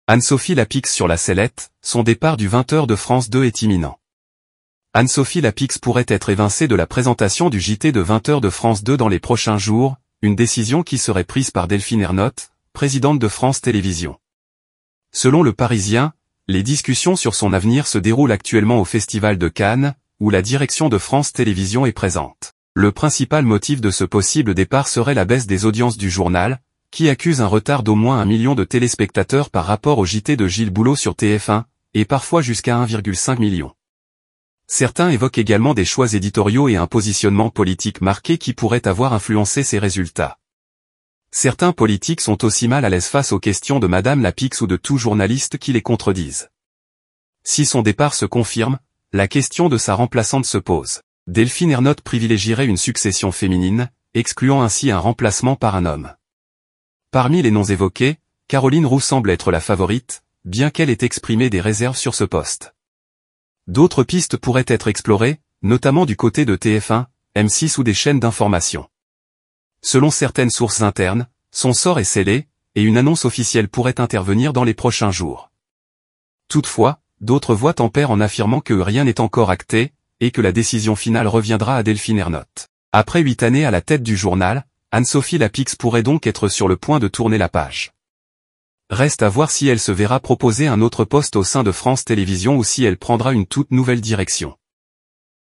Anne-Sophie Lapix sur la sellette, son départ du 20h de France 2 est imminent. Anne-Sophie Lapix pourrait être évincée de la présentation du JT de 20h de France 2 dans les prochains jours, une décision qui serait prise par Delphine Ernotte, présidente de France Télévisions. Selon Le Parisien, les discussions sur son avenir se déroulent actuellement au Festival de Cannes, où la direction de France Télévisions est présente. Le principal motif de ce possible départ serait la baisse des audiences du journal, qui accuse un retard d'au moins 1 million de téléspectateurs par rapport au JT de Gilles Boulot sur TF1, et parfois jusqu'à 1,5 million. Certains évoquent également des choix éditoriaux et un positionnement politique marqué qui pourrait avoir influencé ces résultats. Certains politiques sont aussi mal à l'aise face aux questions de Madame Lapix ou de tout journaliste qui les contredisent. Si son départ se confirme, la question de sa remplaçante se pose. Delphine Ernotte privilégierait une succession féminine, excluant ainsi un remplacement par un homme. Parmi les noms évoqués, Caroline Roux semble être la favorite, bien qu'elle ait exprimé des réserves sur ce poste. D'autres pistes pourraient être explorées, notamment du côté de TF1, M6 ou des chaînes d'information. Selon certaines sources internes, son sort est scellé, et une annonce officielle pourrait intervenir dans les prochains jours. Toutefois, d'autres voix tempèrent en affirmant que rien n'est encore acté, et que la décision finale reviendra à Delphine Ernotte. Après 8 années à la tête du journal, Anne-Sophie Lapix pourrait donc être sur le point de tourner la page. Reste à voir si elle se verra proposer un autre poste au sein de France Télévisions ou si elle prendra une toute nouvelle direction.